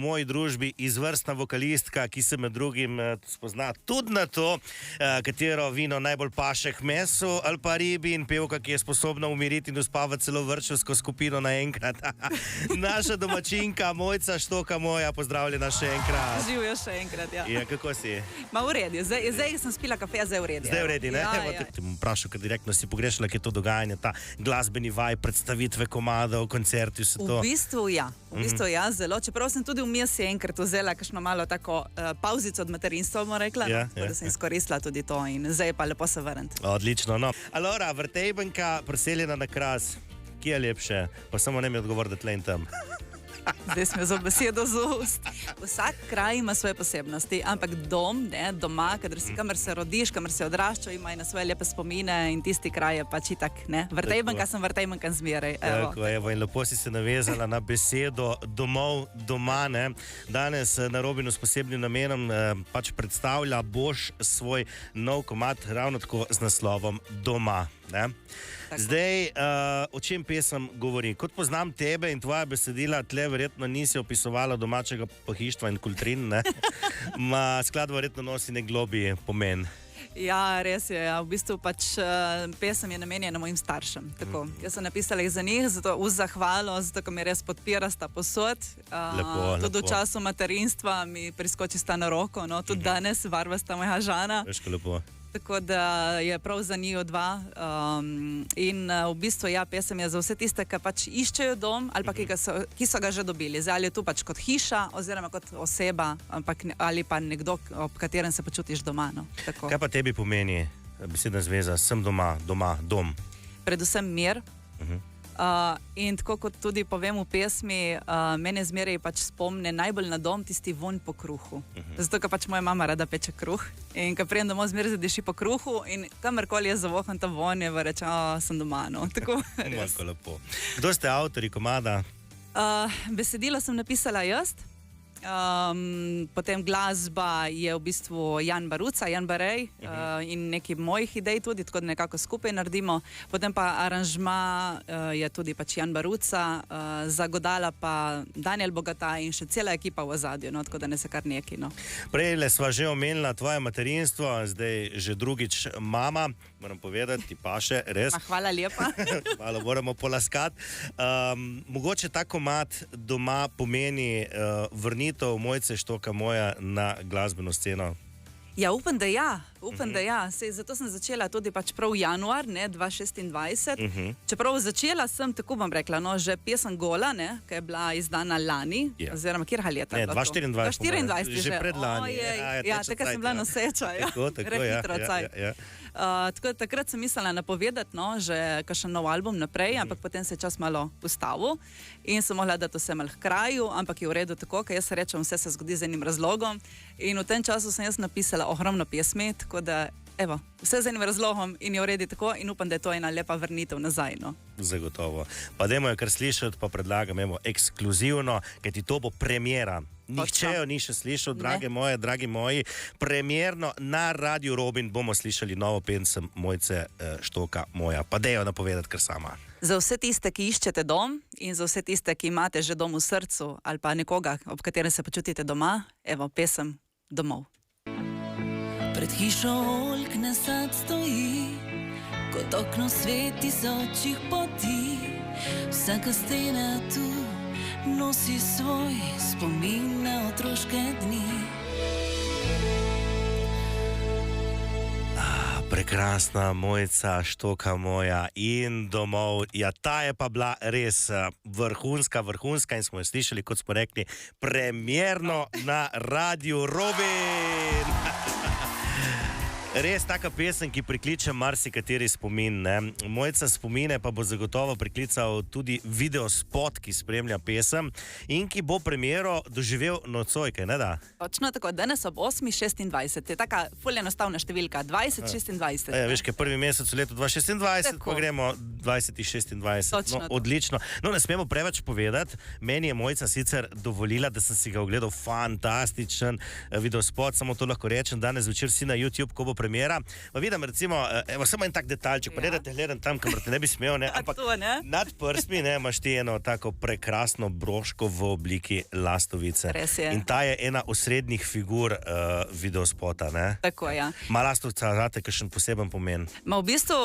V moji družbi izvrstna vokalistka, ki se med drugim spozna tudi na to, katero vino najbolj paše k mesu ali pa ribi, in pevka, ki je sposobna umiriti in uspavati celo vrtčevsko skupino naenkrat. Naša domačinka Mojca Štoka moja, pozdravljena še enkrat. Živijo še enkrat, ja. Ja, kako si? Ma v redu, zdaj sem spila kafe, zdaj v redu. Zdaj v redu, ne? Ja. Te bom vprašal, ker direktno si pogrešala, kje je to dogajanje, ta glasbeni vaj, predstavitve komadov, koncerti, vse to. V bistvu ja, zelo. Čeprav sem tudi vmes enkrat vzela kakšno malo tako pauzico od materinstva, bomo rekla, da sem izkoristila tudi to in zdaj pa lepo se vrniti. Odlično, no. Alora, Vrtejbenka, preseljena na Kras, kje je lepše? Pa samo ne mi odgovor, da tle in tam. Zdaj smo za besedo z ust. Vsak kraj ima svoje posebnosti, ampak dom, doma, kamor se rodiš, kamor se odraščaš, ima na svoje lepe spomine in tisti kraj je pač itak, ne. Vrtejbenka sem vrtejbenka zmeraj. Tako, evo, in lepo si se navezala na besedo domov, doma, ne. Danes na Robinu s posebnim namenom pač predstavlja boš svoj nov komad, ravno tako z naslovom Doma, ne. Zdaj, o čem pesem govori? Kot poznam tebe in tvoja besedila, tle verjetno nisi opisovala domačega pohištva in kultrin, ne? Skladba verjetno nosi nek globlji pomen. Ja, res je. Ja. V bistvu pač pesem je namenjena mojim staršem. Tako. Jaz sem napisala jih za njih, zato v zahvalo, zato ko me res podpira sta posod. Tudi v času materinstva mi priskoči sta na roko, no, tudi danes, varva sta moja žana. Veško lepo. Tako da je prav za njiju dva. In v bistvu, ja, pesem je za vse tiste, ki pač iščejo dom ali pa ki so ga že dobili. Zdaj, ali je tu pač kot hiša oziroma kot oseba ali pa nekdo, ob katerem se počutiš doma. No. Kaj pa tebi pomeni besedna zveza sem doma, dom? Predvsem mir. In tako kot tudi povem v pesmi, mene zmeraj pač spomne najbolj na dom tisti vonj po kruhu. Zato, ker pač moja mama rada peče kruh in ko prijem domov, zmeraj zadeši po kruhu in kamorkoli je zavoham ta vonj, reče, sem doma. No. Tako, lepo. Kdo ste avtorji komada? Besedilo sem napisala jaz. Potem glasba je v bistvu Jan Barej in nekaj mojih idej tudi, tako da nekako skupaj naredimo. Potem pa aranžma je tudi pač Jan Baruca, zagodala pa Daniel Bogataj in še cela ekipa v ozadju, no, tako da ne se kar neki. No. Prejle sva že omenila tvoje materinstvo, zdaj že drugič mama, moram povedati, ti paše, res. Hvala lepa. Malo moramo polaskati. Mogoče ta komad Doma pomeni vrnitev Mojce Štoka moja na glasbeno sceno? Ja, upam, da ja. Sej, zato sem začela tudi pač prav januar, ne, 2026. Čeprav začela sem, tako bom rekla, no, že pesem Gola, ne, ki je bila izdana lani, oziroma kjerha leta? Ne, 2024. Že pred lani. Takrat sem bila noseča. Tako takrat sem mislila napovedati, no, že kakšen nov album naprej, ampak potem se je čas malo ustavil in sem mogla dati vse malo h kraju, ampak je v redu tako, ker jaz rečem, vse se zgodi z enim razlogom in v tem času sem jaz napisala ogromno pesmi, tako da evo, vse z enim razlogom in je v redu tako in upam, da je to ena lepa vrnitev nazaj. No. Zagotovo. Pa dajmo jo kar slišati, pa predlagam, ekskluzivno, ker ti to bo premiera. Nihče jo ni še slišal, dragi moji. Premierno na Radiu Robin bomo slišali novo pesem Mojce Štoka moja. Pa daj jo napovedati kar sama. Za vse tiste, ki iščete dom in za vse tiste, ki imate že dom v srcu ali pa nekoga, ob katerem se počutite doma, evo, pesem Domov. Pred hišo oljkne sad stoji, kot okno sveti z očih poti. Vsaka stena tu nosi svoj spomin na otroške dni. Prekrasna Mojca Štoka moja in Domov. Ja, ta je pa bila res vrhunska in smo jo slišali, kot smo rekli, premierno na Radiu Robin. Res taka pesem, ki prikliče marsikateri spomin, ne. Mojca spomine pa bo zagotovo priklical tudi videospot, ki spremlja pesem in ki bo premiero doživel nocoj, kaj ne da? Točno tako, danes ob 8.26, je taka ful enostavna številka, 20.26. Veš, kaj prvi mesec v letu 2026, pa gremo 20.26. No, odlično. No, ne smemo preveč povedati, meni je Mojca sicer dovolila, da sem si ga ogledal, fantastičen videospot, samo to lahko rečem, danes večer si na YouTube, ko bo premjera. Pa vidim, recimo, evo, samo en tak detaljček, pa ne da te gledam tam, kamor te ne bi smel, ne, ampak to, ne? nad prstmi, ne, imaš ti eno tako prekrasno broško v obliki lastovice. Res je. In ta je ena osrednjih figur videospota, ne? Tako, ja. Ma lastovica zate kakšen poseben pomen. Ma v bistvu,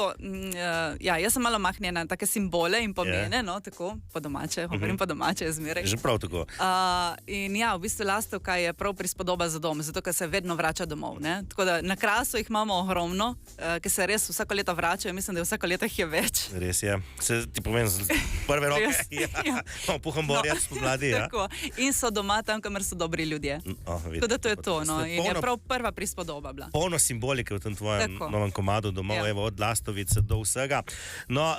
ja, jaz sem malo mahnjena na take simbole in pomene, no, tako, po domače, govorim po domače, zmeraj. Že prav tako. In ja, v bistvu lastovka je prav prispodoba za dom, zato ker se vedno vrača domov, ne. Tako da na Krasu jih imamo ogromno, ki se res vsako leto vračajo, mislim, da vsako leto jih je več. Res je. Se ti povem z prve roke. Ja. Puham borja spomladi, ja. Tako. In so doma tam, kamor so dobri ljudje. Tako da to je to, no. In je prav prva prispodoba bila. Polno simbolike v tem tvojem novem komadu domov, Ja. evo, od lastovice do vsega. No,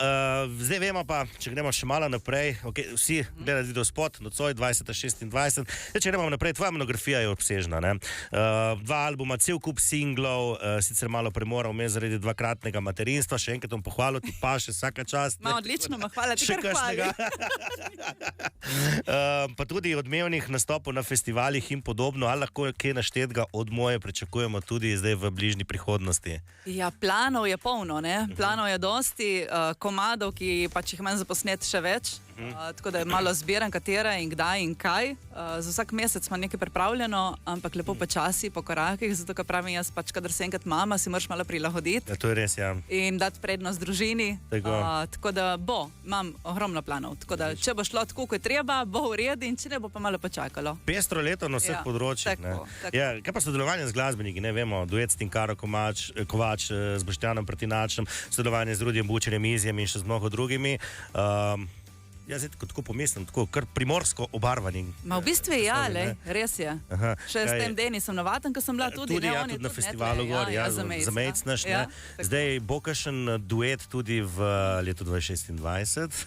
zdaj vemo pa, če gremo še malo naprej, vsi gledali videospot, nocoj 2026. Če gremo naprej, tvoja monografija je obsežna, ne? 2 albuma, cel kup singlov, sicer malo premora vmes zaradi 2-kratnega materinstva, še enkrat bom pohvalil, ti pa še vsaka čast. Ma, odlično, ma hvala, ti Še kar hvali. Pa tudi odmevnih nastopov na festivalih in podobno, ali lahko kaj naštetega od moje pričakujemo tudi zdaj v bližnji prihodnosti? Ja, planov je polno, ne? Planov je dosti, komadov, ki pač jih imam za posnet še več. Tako da malo zbiram, katera in kdaj in kaj. Za vsak mesec imam nekaj pripravljeno, ampak lepo počasi, po korakih, zato ker pravim jaz pač, kadar se enkrat mama, si moraš malo prilagoditi. Ja, to je res, ja. In dati prednost družini. Tako da imam ogromno planov. Tako da, če bo šlo tako, kot je treba, bo v redu, in če ne, bo pa malo počakalo. Pestro leto na vseh področjih. Tako. Ja, kaj pa sodelovanje z glasbeniki? Ne vemo, duet s Tinkaro Kovač, z Boštjanom Prtinačem, sodelovanje z Rudijem Bučerjem, Izjem in še z mnogo drugimi. Jaz tako pomislim, tako kar primorsko obarvani. Ma v bistvu je, ja, res je. Aha. Še s tem Denisom Novatom, ko sem bila tudi. Tudi, ja, tudi na festivalu gor, ja, Zamejc naš, ne. Zdaj bo kakšen duet tudi v letu 2026.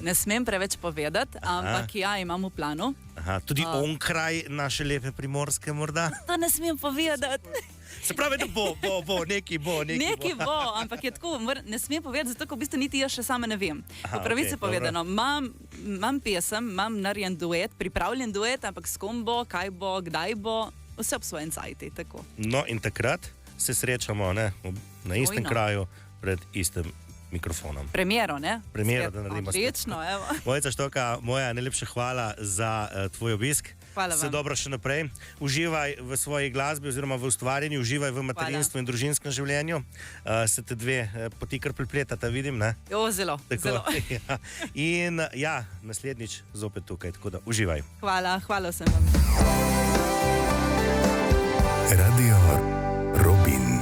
Ne smem preveč povedati, ampak ja, imam v planu. Aha, tudi onkraj naše lepe Primorske morda? To ne smem povedati. Se pravi, da bo, neki bo. Nekaj bo, ampak je tako, ne smem povedati, zato, ker v bistvu niti jaz še sama ne vem. Po pravici povedano, imam pesem, imam narejen duet, pripravljen duet, ampak s kom bo, kaj bo, kdaj bo, vse ob svojem cajti, tako. No, in takrat se srečamo, ne, na istem kraju, pred istim mikrofonom. Premiero, ne? Premiero, da naredimo. Odlično, evo. Mojca Štoka, moja najlepša hvala za tvoj obisk. Hvala vam. Se dobro še naprej. Uživaj v svoji glasbi oziroma v ustvarjanju, uživaj v materinstvu in družinskem življenju. Se te dve poti kar pripletata, vidim, ne? Jo, zelo. Ja. In ja, naslednjič zopet tukaj, tako da uživaj. Hvala vsem vam. Radio Robin.